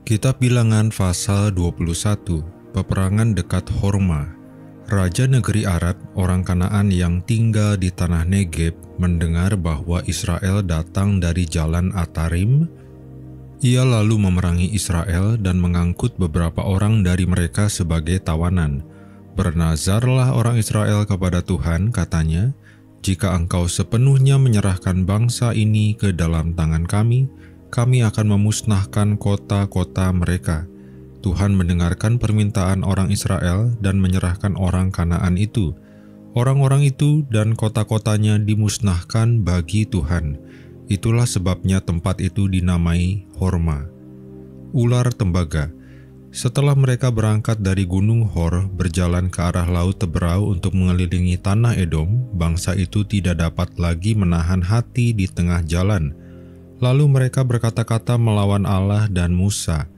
Kitab Bilangan pasal 21, peperangan dekat Horma. Raja negeri Arad, orang Kanaan yang tinggal di tanah Negeb, mendengar bahwa Israel datang dari jalan Atarim. Ia lalu memerangi Israel dan mengangkut beberapa orang dari mereka sebagai tawanan. Bernazarlah orang Israel kepada Tuhan, katanya, "Jika engkau sepenuhnya menyerahkan bangsa ini ke dalam tangan kami akan memusnahkan kota-kota mereka." Tuhan mendengarkan permintaan orang Israel dan menyerahkan orang Kanaan itu. Orang-orang itu dan kota-kotanya dimusnahkan bagi Tuhan. Itulah sebabnya tempat itu dinamai Horma. Ular tembaga. Setelah mereka berangkat dari Gunung Hor berjalan ke arah Laut Teberau untuk mengelilingi tanah Edom, bangsa itu tidak dapat lagi menahan hati di tengah jalan. Lalu mereka berkata-kata melawan Allah dan Musa,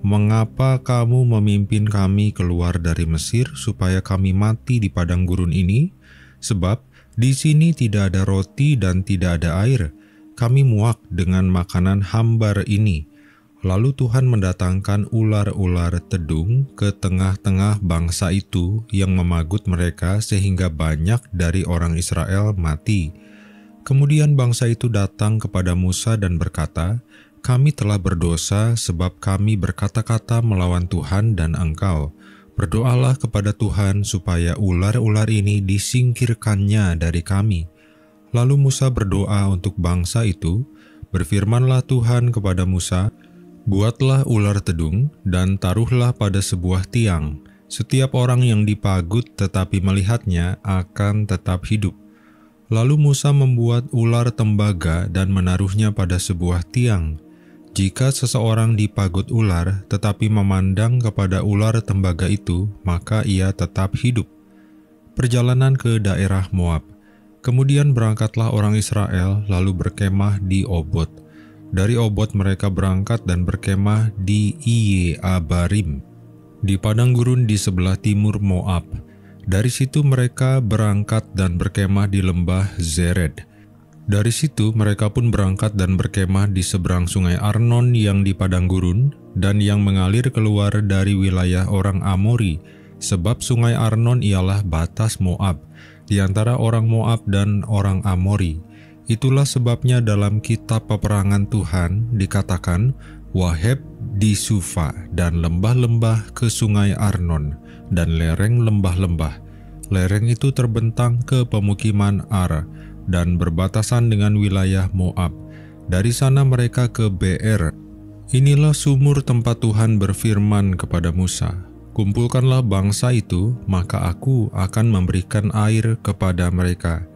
"Mengapa kamu memimpin kami keluar dari Mesir supaya kami mati di padang gurun ini? Sebab di sini tidak ada roti dan tidak ada air. Kami muak dengan makanan hambar ini." Lalu Tuhan mendatangkan ular-ular tedung ke tengah-tengah bangsa itu yang memagut mereka sehingga banyak dari orang Israel mati. Kemudian bangsa itu datang kepada Musa dan berkata, "Kami telah berdosa sebab kami berkata-kata melawan Tuhan dan engkau. Berdoalah kepada Tuhan supaya ular-ular ini disingkirkannya dari kami." Lalu Musa berdoa untuk bangsa itu. Berfirmanlah Tuhan kepada Musa, "Buatlah ular tedung dan taruhlah pada sebuah tiang. Setiap orang yang dipagut tetapi melihatnya akan tetap hidup." Lalu Musa membuat ular tembaga dan menaruhnya pada sebuah tiang. Jika seseorang dipagut ular tetapi memandang kepada ular tembaga itu, maka ia tetap hidup. Perjalanan ke daerah Moab. Kemudian berangkatlah orang Israel lalu berkemah di Obot. Dari Obot mereka berangkat dan berkemah di Iye Abarim, di padang gurun di sebelah timur Moab. Dari situ mereka berangkat dan berkemah di lembah Zered. Dari situ mereka pun berangkat dan berkemah di seberang sungai Arnon yang di padang gurun dan yang mengalir keluar dari wilayah orang Amori, sebab sungai Arnon ialah batas Moab, di antara orang Moab dan orang Amori. Itulah sebabnya dalam kitab peperangan Tuhan dikatakan, "Waheb di Sufa dan lembah-lembah ke sungai Arnon dan lereng lembah-lembah." Lereng itu terbentang ke pemukiman Ar dan berbatasan dengan wilayah Moab. Dari sana mereka ke Beer. Inilah sumur tempat Tuhan berfirman kepada Musa, "Kumpulkanlah bangsa itu, maka aku akan memberikan air kepada mereka."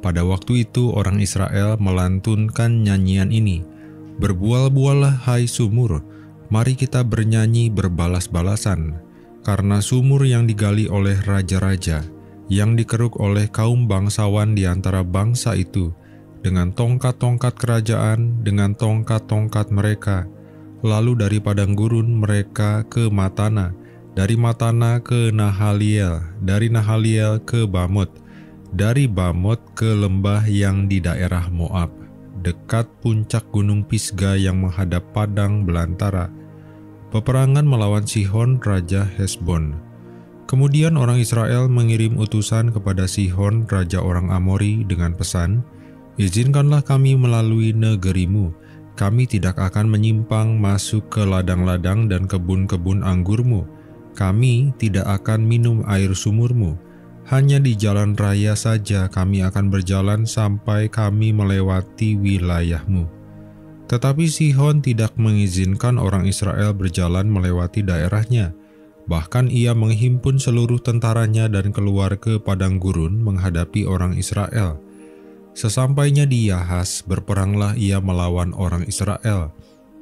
Pada waktu itu orang Israel melantunkan nyanyian ini, "Berbual-buallah hai sumur, mari kita bernyanyi berbalas-balasan, karena sumur yang digali oleh raja-raja, yang dikeruk oleh kaum bangsawan di antara bangsa itu, dengan tongkat-tongkat kerajaan, dengan tongkat-tongkat mereka. Lalu dari padang gurun mereka ke Matana, dari Matana ke Nahaliel, dari Nahaliel ke Bamot, dari Bamot ke lembah yang di daerah Moab, dekat puncak gunung Pisga yang menghadap padang belantara." Peperangan melawan Sihon, Raja Hesbon. Kemudian orang Israel mengirim utusan kepada Sihon, Raja orang Amori dengan pesan, "Izinkanlah kami melalui negerimu. Kami tidak akan menyimpang masuk ke ladang-ladang dan kebun-kebun anggurmu. Kami tidak akan minum air sumurmu. Hanya di jalan raya saja kami akan berjalan sampai kami melewati wilayahmu." Tetapi Sihon tidak mengizinkan orang Israel berjalan melewati daerahnya. Bahkan ia menghimpun seluruh tentaranya dan keluar ke padang gurun menghadapi orang Israel. Sesampainya di Yahas, berperanglah ia melawan orang Israel.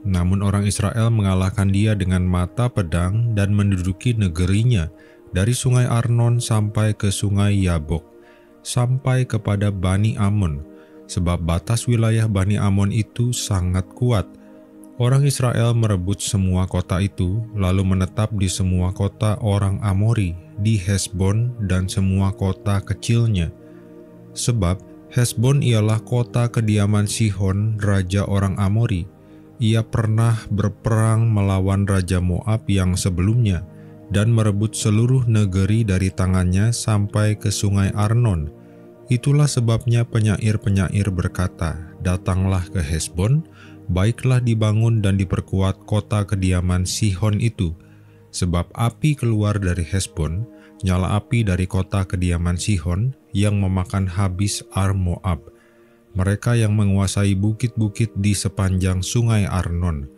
Namun orang Israel mengalahkan dia dengan mata pedang dan menduduki negerinya, dari sungai Arnon sampai ke sungai Yabok, sampai kepada Bani Amon, sebab batas wilayah Bani Amon itu sangat kuat. Orang Israel merebut semua kota itu, lalu menetap di semua kota orang Amori, di Hesbon dan semua kota kecilnya. Sebab Hesbon ialah kota kediaman Sihon, raja orang Amori. ia pernah berperang melawan Raja Moab yang sebelumnya dan merebut seluruh negeri dari tangannya sampai ke sungai Arnon. Itulah sebabnya penyair-penyair berkata, "Datanglah ke Hesbon, baiklah dibangun dan diperkuat kota kediaman Sihon itu. Sebab api keluar dari Hesbon, nyala api dari kota kediaman Sihon yang memakan habis Ar Moab. Mereka yang menguasai bukit-bukit di sepanjang sungai Arnon.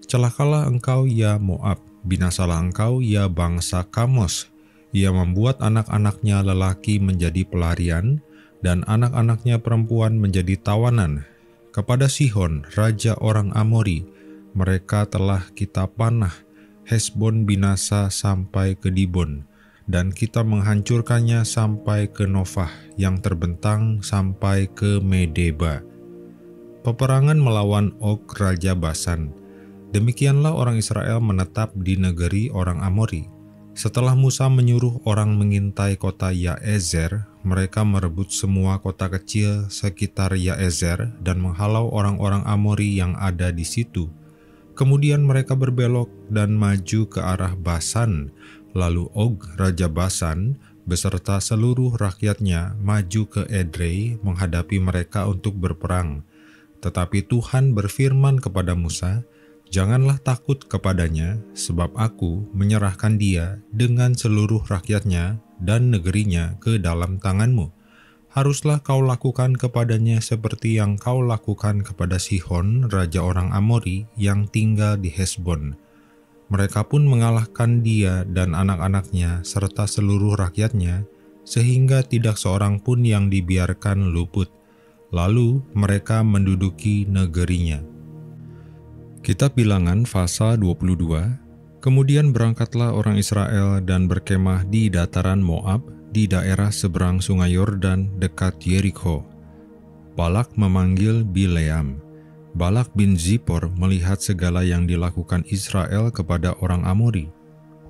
Celakalah engkau ya Moab, binasalah engkau ya bangsa Kamos. Ia membuat anak-anaknya lelaki menjadi pelarian, dan anak-anaknya perempuan menjadi tawanan. Kepada Sihon, raja orang Amori, mereka telah kita panah. Hesbon binasa sampai ke Dibon, dan kita menghancurkannya sampai ke Nofah yang terbentang sampai ke Medeba." Peperangan melawan Og raja Basan. Demikianlah orang Israel menetap di negeri orang Amori. Setelah Musa menyuruh orang mengintai kota Yaezer, mereka merebut semua kota kecil sekitar Yaezer dan menghalau orang-orang Amori yang ada di situ. Kemudian mereka berbelok dan maju ke arah Basan. Lalu Og raja Basan beserta seluruh rakyatnya maju ke Edrei menghadapi mereka untuk berperang. Tetapi Tuhan berfirman kepada Musa, "Janganlah takut kepadanya, sebab aku menyerahkan dia dengan seluruh rakyatnya dan negerinya ke dalam tanganmu. Haruslah kau lakukan kepadanya seperti yang kau lakukan kepada Sihon, raja orang Amori yang tinggal di Hesbon." Mereka pun mengalahkan dia dan anak-anaknya serta seluruh rakyatnya, sehingga tidak seorang pun yang dibiarkan luput. Lalu mereka menduduki negerinya. Kitab Bilangan pasal 22. Kemudian berangkatlah orang Israel dan berkemah di dataran Moab, di daerah seberang sungai Yordan dekat Yerikho. Balak memanggil Bileam. Balak bin Zippor melihat segala yang dilakukan Israel kepada orang Amori.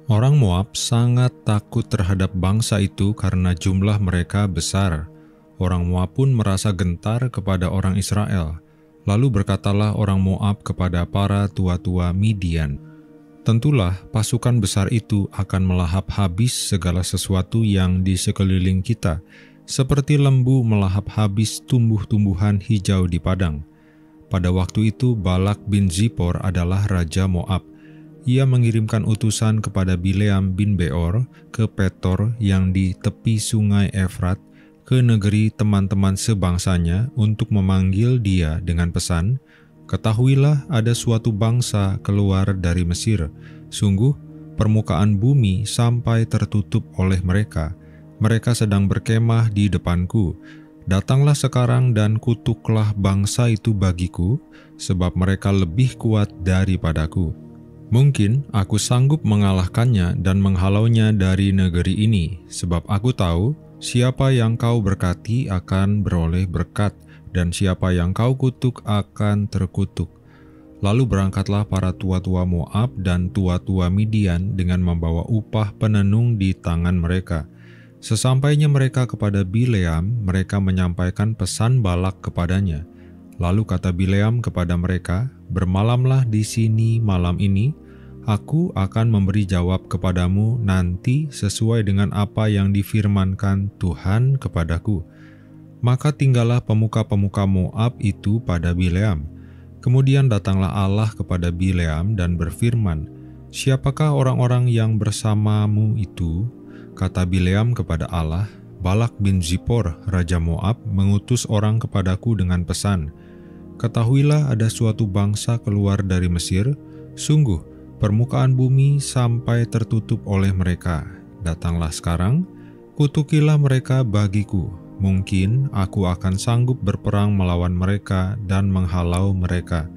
Orang Moab sangat takut terhadap bangsa itu karena jumlah mereka besar. Orang Moab pun merasa gentar kepada orang Israel. Lalu berkatalah orang Moab kepada para tua-tua Midian, "Tentulah pasukan besar itu akan melahap habis segala sesuatu yang di sekeliling kita, seperti lembu melahap habis tumbuh-tumbuhan hijau di padang." Pada waktu itu Balak bin Zippor adalah raja Moab. Ia mengirimkan utusan kepada Bileam bin Beor ke Petor yang di tepi sungai Efrat, ke negeri teman-teman sebangsanya untuk memanggil dia dengan pesan, "Ketahuilah ada suatu bangsa keluar dari Mesir. Sungguh, permukaan bumi sampai tertutup oleh mereka. Mereka sedang berkemah di depanku. Datanglah sekarang dan kutuklah bangsa itu bagiku, sebab mereka lebih kuat daripadaku. Mungkin aku sanggup mengalahkannya dan menghalaunya dari negeri ini, sebab aku tahu siapa yang kau berkati akan beroleh berkat, dan siapa yang kau kutuk akan terkutuk." Lalu berangkatlah para tua-tua Moab dan tua-tua Midian dengan membawa upah penenung di tangan mereka. Sesampainya mereka kepada Bileam, mereka menyampaikan pesan Balak kepadanya. Lalu kata Bileam kepada mereka, "Bermalamlah di sini malam ini, aku akan memberi jawab kepadamu nanti sesuai dengan apa yang difirmankan Tuhan kepadaku." Maka tinggallah pemuka-pemuka Moab itu pada Bileam. Kemudian datanglah Allah kepada Bileam dan berfirman, "Siapakah orang-orang yang bersamamu itu?" Kata Bileam kepada Allah, "Balak bin Zippor, raja Moab, mengutus orang kepadaku dengan pesan, 'Ketahuilah ada suatu bangsa keluar dari Mesir, sungguh permukaan bumi sampai tertutup oleh mereka. Datanglah sekarang, kutukilah mereka bagiku. Mungkin aku akan sanggup berperang melawan mereka dan menghalau mereka.'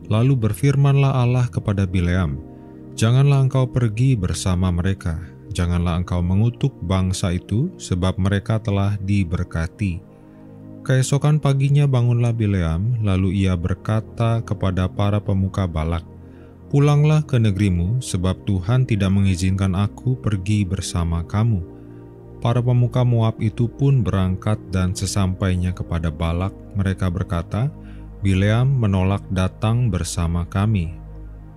Lalu berfirmanlah Allah kepada Bileam, "Janganlah engkau pergi bersama mereka. Janganlah engkau mengutuk bangsa itu, sebab mereka telah diberkati." Keesokan paginya bangunlah Bileam, lalu ia berkata kepada para pemuka Balak, "Pulanglah ke negerimu, sebab Tuhan tidak mengizinkan aku pergi bersama kamu." Para pemuka Moab itu pun berangkat dan sesampainya kepada Balak, mereka berkata, Bileam menolak datang bersama kami.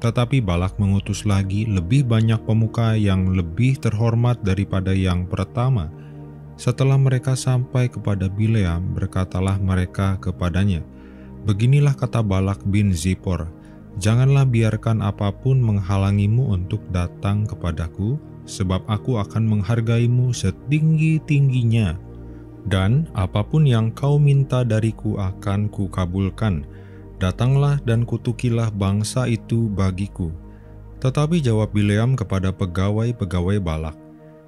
Tetapi Balak mengutus lagi lebih banyak pemuka yang lebih terhormat daripada yang pertama. Setelah mereka sampai kepada Bileam, berkatalah mereka kepadanya, "Beginilah kata Balak bin Zippor, janganlah biarkan apapun menghalangimu untuk datang kepadaku, sebab aku akan menghargaimu setinggi-tingginya. Dan apapun yang kau minta dariku akan kukabulkan. Datanglah dan kutukilah bangsa itu bagiku." Tetapi jawab Bileam kepada pegawai-pegawai Balak,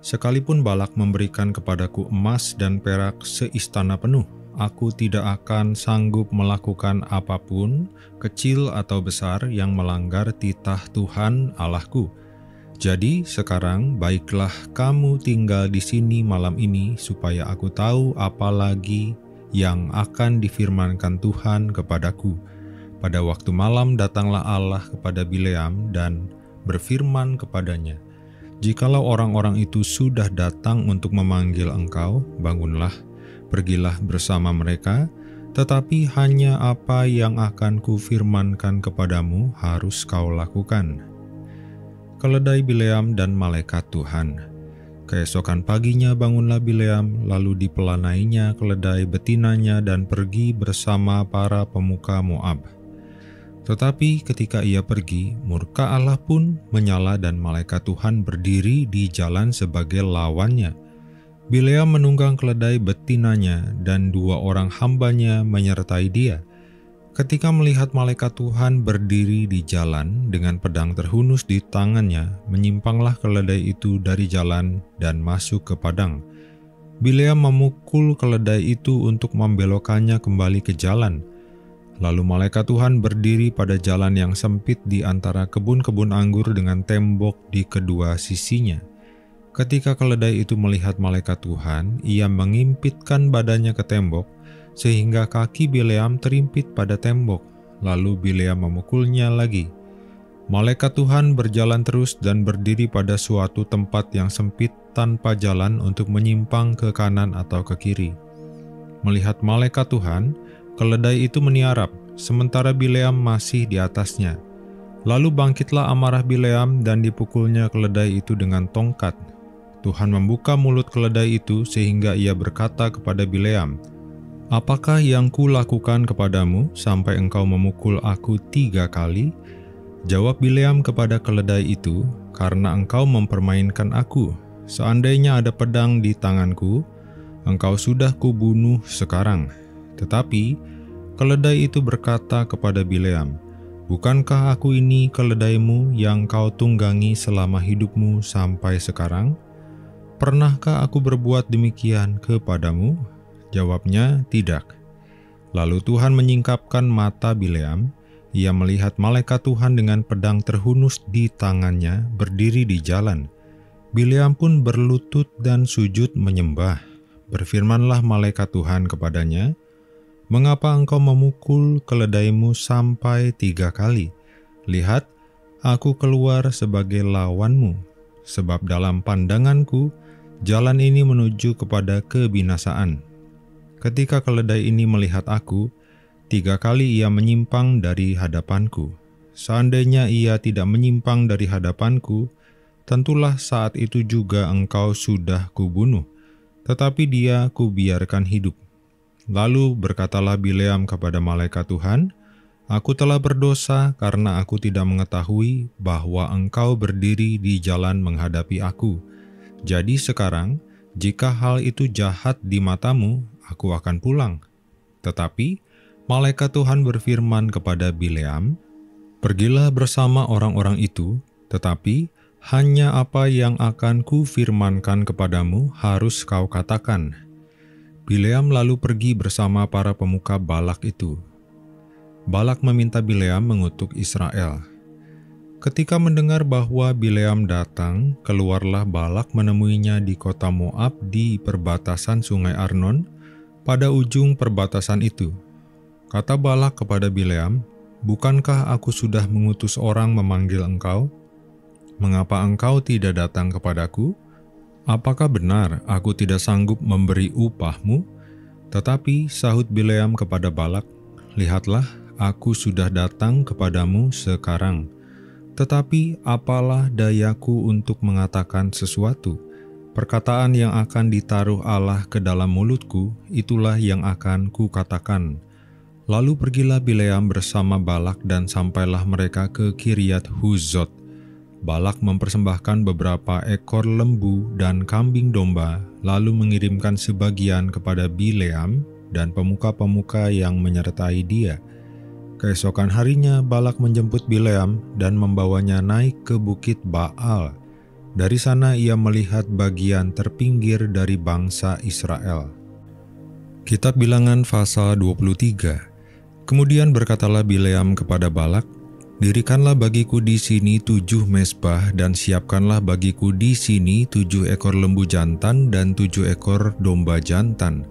"Sekalipun Balak memberikan kepadaku emas dan perak seistana penuh, aku tidak akan sanggup melakukan apapun, kecil atau besar, yang melanggar titah Tuhan Allahku. Jadi sekarang baiklah kamu tinggal di sini malam ini, supaya aku tahu apa lagi yang akan difirmankan Tuhan kepadaku." Pada waktu malam datanglah Allah kepada Bileam dan berfirman kepadanya, "Jikalau orang-orang itu sudah datang untuk memanggil engkau, bangunlah, pergilah bersama mereka, tetapi hanya apa yang akan kufirmankan kepadamu harus kau lakukan." Keledai Bileam dan malaikat Tuhan. Keesokan paginya bangunlah Bileam, lalu dipelanainya keledai betinanya dan pergi bersama para pemuka Moab. Tetapi ketika ia pergi, murka Allah pun menyala dan malaikat Tuhan berdiri di jalan sebagai lawannya. Bileam menunggang keledai betinanya dan 2 orang hambanya menyertai dia. Ketika melihat malaikat Tuhan berdiri di jalan dengan pedang terhunus di tangannya, menyimpanglah keledai itu dari jalan dan masuk ke padang. Bileam memukul keledai itu untuk membelokkannya kembali ke jalan. Lalu malaikat Tuhan berdiri pada jalan yang sempit di antara kebun-kebun anggur dengan tembok di kedua sisinya. Ketika keledai itu melihat malaikat Tuhan, ia mengimpitkan badannya ke tembok, sehingga kaki Bileam terimpit pada tembok. Lalu Bileam memukulnya lagi. Malaikat Tuhan berjalan terus dan berdiri pada suatu tempat yang sempit tanpa jalan untuk menyimpang ke kanan atau ke kiri. Melihat malaikat Tuhan, keledai itu meniarap, sementara Bileam masih di atasnya. Lalu bangkitlah amarah Bileam dan dipukulnya keledai itu dengan tongkat. Tuhan membuka mulut keledai itu sehingga ia berkata kepada Bileam, "Apakah yang kulakukan kepadamu sampai engkau memukul aku 3 kali?" Jawab Bileam kepada keledai itu, "Karena engkau mempermainkan aku. Seandainya ada pedang di tanganku, engkau sudah kubunuh sekarang." Tetapi keledai itu berkata kepada Bileam, "Bukankah aku ini keledaimu yang kau tunggangi selama hidupmu sampai sekarang? Pernahkah aku berbuat demikian kepadamu?" Jawabnya, "Tidak." Lalu Tuhan menyingkapkan mata Bileam. Ia melihat malaikat Tuhan dengan pedang terhunus di tangannya berdiri di jalan. Bileam pun berlutut dan sujud menyembah. Berfirmanlah malaikat Tuhan kepadanya, "Mengapa engkau memukul keledaimu sampai 3 kali? Lihat, aku keluar sebagai lawanmu, sebab dalam pandanganku jalan ini menuju kepada kebinasaan." Ketika keledai ini melihat aku, 3 kali ia menyimpang dari hadapanku. Seandainya ia tidak menyimpang dari hadapanku, tentulah saat itu juga engkau sudah kubunuh, tetapi dia kubiarkan hidup. Lalu berkatalah Bileam kepada malaikat Tuhan, "Aku telah berdosa karena aku tidak mengetahui bahwa engkau berdiri di jalan menghadapi aku. Jadi sekarang, jika hal itu jahat di matamu, aku akan pulang." Tetapi malaikat Tuhan berfirman kepada Bileam, "Pergilah bersama orang-orang itu, tetapi hanya apa yang akan kufirmankan kepadamu harus kau katakan." Bileam lalu pergi bersama para pemuka Balak itu. Balak meminta Bileam mengutuk Israel. Ketika mendengar bahwa Bileam datang, keluarlah Balak menemuinya di kota Moab di perbatasan sungai Arnon, pada ujung perbatasan itu. Kata Balak kepada Bileam, "Bukankah aku sudah mengutus orang memanggil engkau? Mengapa engkau tidak datang kepadaku? Apakah benar aku tidak sanggup memberi upahmu?" Tetapi sahut Bileam kepada Balak, "Lihatlah, aku sudah datang kepadamu sekarang. Tetapi apalah dayaku untuk mengatakan sesuatu? Perkataan yang akan ditaruh Allah ke dalam mulutku, itulah yang akan kukatakan. Lalu pergilah Bileam bersama Balak dan sampailah mereka ke Kiryat Huzot. Balak mempersembahkan beberapa ekor lembu dan kambing domba, lalu mengirimkan sebagian kepada Bileam dan pemuka-pemuka yang menyertai dia. Keesokan harinya Balak menjemput Bileam dan membawanya naik ke bukit Baal. Dari sana ia melihat bagian terpinggir dari bangsa Israel. Kitab Bilangan pasal 23. Kemudian berkatalah Bileam kepada Balak, "Dirikanlah bagiku di sini 7 mezbah dan siapkanlah bagiku di sini 7 ekor lembu jantan dan 7 ekor domba jantan."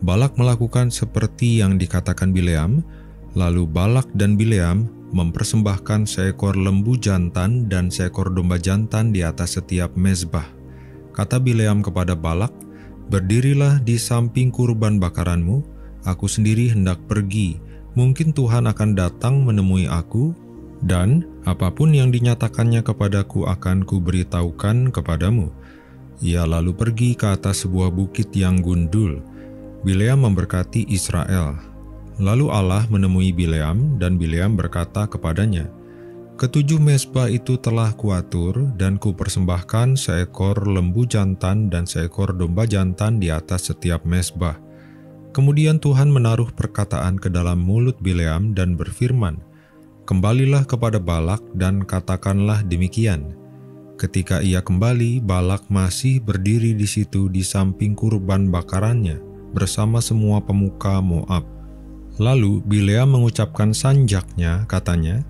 Balak melakukan seperti yang dikatakan Bileam, lalu Balak dan Bileam mempersembahkan seekor lembu jantan dan seekor domba jantan di atas setiap mezbah. Kata Bileam kepada Balak, "Berdirilah di samping kurban bakaranmu, aku sendiri hendak pergi. Mungkin Tuhan akan datang menemui aku, dan apapun yang dinyatakannya kepadaku akan kuberitahukan kepadamu." Ia lalu pergi ke atas sebuah bukit yang gundul. Bileam memberkati Israel. Lalu Allah menemui Bileam, dan Bileam berkata kepadanya, "Ketujuh mezbah itu telah kuatur, dan kupersembahkan seekor lembu jantan dan seekor domba jantan di atas setiap mezbah." Kemudian Tuhan menaruh perkataan ke dalam mulut Bileam dan berfirman, "Kembalilah kepada Balak dan katakanlah demikian." Ketika ia kembali, Balak masih berdiri di situ di samping kurban bakarannya bersama semua pemuka Moab. Lalu Bileam mengucapkan sanjaknya, katanya,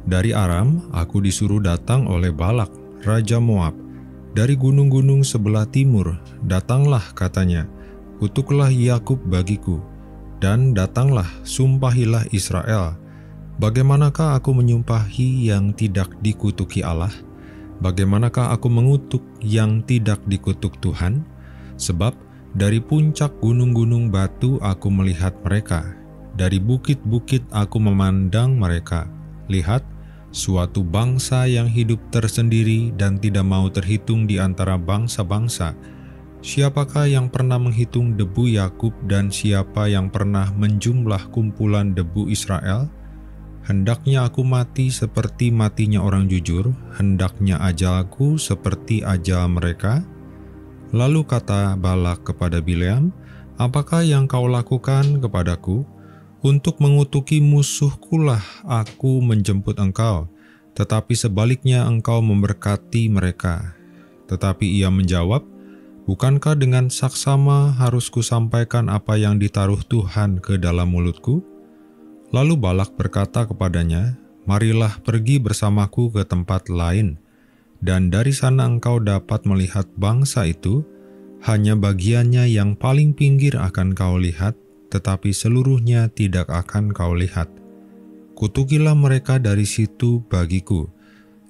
"Dari Aram aku disuruh datang oleh Balak, Raja Moab. Dari gunung-gunung sebelah timur, datanglah," katanya, "kutuklah Yakub bagiku, dan datanglah, sumpahilah Israel. Bagaimanakah aku menyumpahi yang tidak dikutuki Allah? Bagaimanakah aku mengutuk yang tidak dikutuk Tuhan? Sebab dari puncak gunung-gunung batu aku melihat mereka, dari bukit-bukit aku memandang mereka. Lihat, suatu bangsa yang hidup tersendiri dan tidak mau terhitung di antara bangsa-bangsa. Siapakah yang pernah menghitung debu Yakub dan siapa yang pernah menjumlah kumpulan debu Israel? Hendaknya aku mati seperti matinya orang jujur, hendaknya ajalku seperti ajal mereka." Lalu kata Balak kepada Bileam, "Apakah yang kau lakukan kepadaku? Untuk mengutuki musuhkulah aku menjemput engkau, tetapi sebaliknya engkau memberkati mereka." Tetapi ia menjawab, "Bukankah dengan saksama harus kusampaikan apa yang ditaruh Tuhan ke dalam mulutku?" Lalu Balak berkata kepadanya, "Marilah pergi bersamaku ke tempat lain, dan dari sana engkau dapat melihat bangsa itu, hanya bagiannya yang paling pinggir akan kau lihat, tetapi seluruhnya tidak akan kau lihat. Kutukilah mereka dari situ bagiku."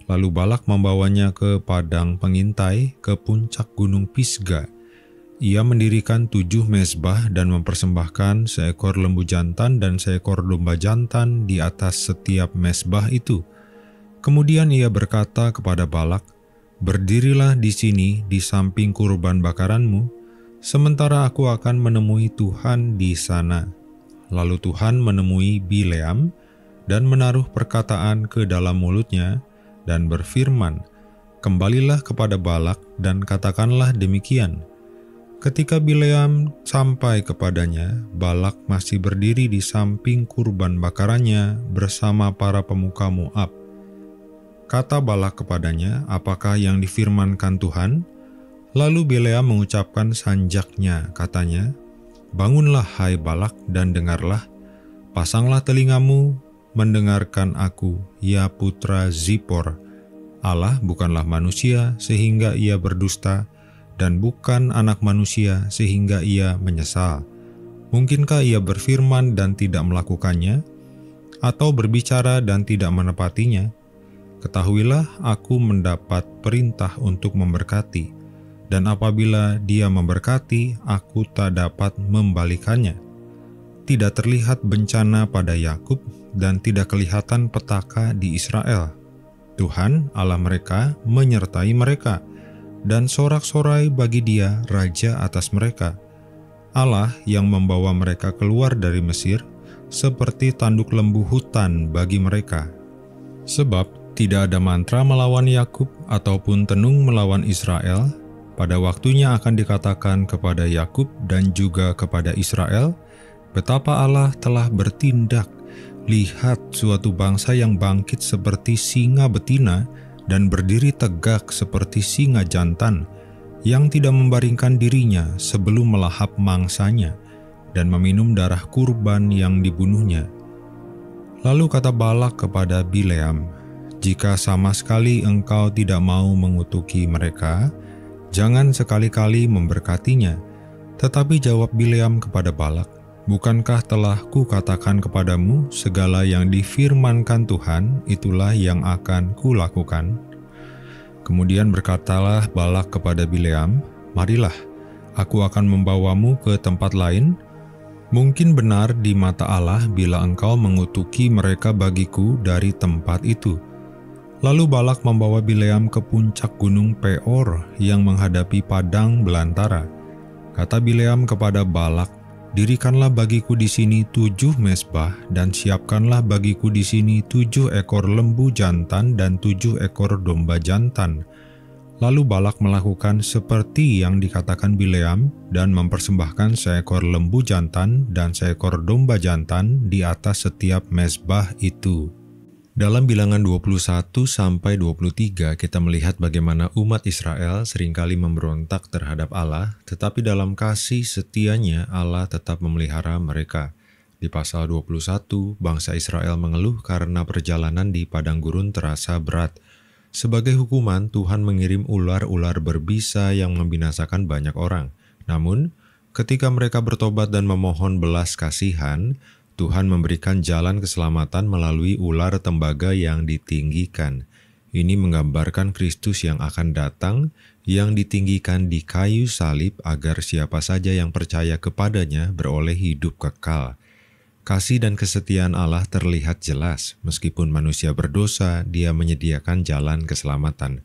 Lalu Balak membawanya ke padang pengintai, ke puncak gunung Pisga. Ia mendirikan 7 mezbah dan mempersembahkan seekor lembu jantan dan seekor domba jantan di atas setiap mezbah itu. Kemudian ia berkata kepada Balak, "Berdirilah di sini di samping kurban bakaranmu, sementara aku akan menemui Tuhan di sana." Lalu Tuhan menemui Bileam dan menaruh perkataan ke dalam mulutnya dan berfirman, "Kembalilah kepada Balak dan katakanlah demikian." Ketika Bileam sampai kepadanya, Balak masih berdiri di samping kurban bakarannya bersama para pemuka Moab. Kata Balak kepadanya, "Apakah yang difirmankan Tuhan?" Lalu Bileam mengucapkan sanjaknya, katanya, "Bangunlah hai Balak dan dengarlah, pasanglah telingamu mendengarkan aku, ya putra Zippor. Allah bukanlah manusia sehingga ia berdusta, dan bukan anak manusia sehingga ia menyesal. Mungkinkah ia berfirman dan tidak melakukannya, atau berbicara dan tidak menepatinya? Ketahuilah aku mendapat perintah untuk memberkati, dan apabila dia memberkati, aku tak dapat membalikannya. tidak terlihat bencana pada Yakub dan tidak kelihatan petaka di Israel. Tuhan Allah mereka menyertai mereka, dan sorak-sorai bagi Dia raja atas mereka. Allah yang membawa mereka keluar dari Mesir seperti tanduk lembu hutan bagi mereka. Sebab tidak ada mantra melawan Yakub ataupun tenung melawan Israel. Pada waktunya akan dikatakan kepada Yakub dan juga kepada Israel, betapa Allah telah bertindak. Lihat, suatu bangsa yang bangkit seperti singa betina dan berdiri tegak seperti singa jantan, yang tidak membaringkan dirinya sebelum melahap mangsanya dan meminum darah kurban yang dibunuhnya. Lalu kata Balak kepada Bileam, "Jika sama sekali engkau tidak mau mengutuki mereka, jangan sekali-kali memberkatinya." Tetapi jawab Bileam kepada Balak, "Bukankah telah kukatakan kepadamu segala yang difirmankan Tuhan, itulah yang akan kulakukan?" Kemudian berkatalah Balak kepada Bileam, "Marilah, aku akan membawamu ke tempat lain. Mungkin benar di mata Allah bila engkau mengutuki mereka bagiku dari tempat itu." Lalu Balak membawa Bileam ke puncak gunung Peor yang menghadapi padang belantara. Kata Bileam kepada Balak, "Dirikanlah bagiku di sini 7 mezbah dan siapkanlah bagiku di sini 7 ekor lembu jantan dan 7 ekor domba jantan." Lalu Balak melakukan seperti yang dikatakan Bileam dan mempersembahkan seekor lembu jantan dan seekor domba jantan di atas setiap mezbah itu. Dalam Bilangan 21-23 kita melihat bagaimana umat Israel seringkali memberontak terhadap Allah, tetapi dalam kasih setianya Allah tetap memelihara mereka. Di pasal 21, bangsa Israel mengeluh karena perjalanan di padang gurun terasa berat. Sebagai hukuman, Tuhan mengirim ular-ular berbisa yang membinasakan banyak orang. Namun, ketika mereka bertobat dan memohon belas kasihan, Tuhan memberikan jalan keselamatan melalui ular tembaga yang ditinggikan. Ini menggambarkan Kristus yang akan datang, yang ditinggikan di kayu salib agar siapa saja yang percaya kepadanya beroleh hidup kekal. Kasih dan kesetiaan Allah terlihat jelas, meskipun manusia berdosa, Dia menyediakan jalan keselamatan.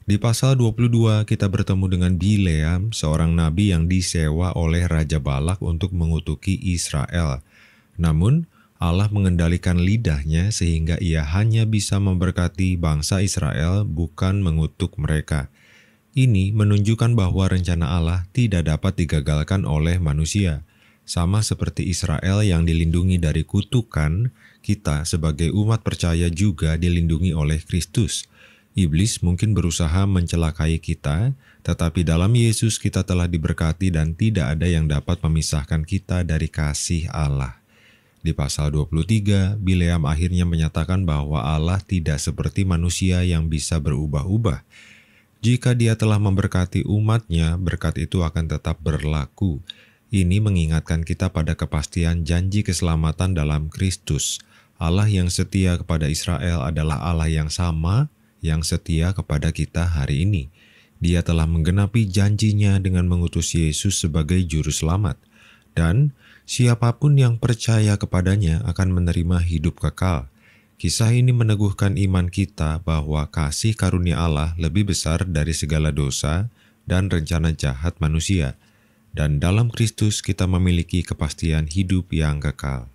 Di pasal 22 kita bertemu dengan Bileam, seorang nabi yang disewa oleh Raja Balak untuk mengutuki Israel. Namun, Allah mengendalikan lidahnya sehingga ia hanya bisa memberkati bangsa Israel, bukan mengutuk mereka. Ini menunjukkan bahwa rencana Allah tidak dapat digagalkan oleh manusia. Sama seperti Israel yang dilindungi dari kutukan, kita sebagai umat percaya juga dilindungi oleh Kristus. Iblis mungkin berusaha mencelakai kita, tetapi dalam Yesus kita telah diberkati dan tidak ada yang dapat memisahkan kita dari kasih Allah. Di pasal 23, Bileam akhirnya menyatakan bahwa Allah tidak seperti manusia yang bisa berubah-ubah. Jika Dia telah memberkati umatnya, berkat itu akan tetap berlaku. Ini mengingatkan kita pada kepastian janji keselamatan dalam Kristus. Allah yang setia kepada Israel adalah Allah yang sama, yang setia kepada kita hari ini. Dia telah menggenapi janjinya dengan mengutus Yesus sebagai juru selamat. Dan siapapun yang percaya kepadanya akan menerima hidup kekal. Kisah ini meneguhkan iman kita bahwa kasih karunia Allah lebih besar dari segala dosa dan rencana jahat manusia. Dan dalam Kristus kita memiliki kepastian hidup yang kekal.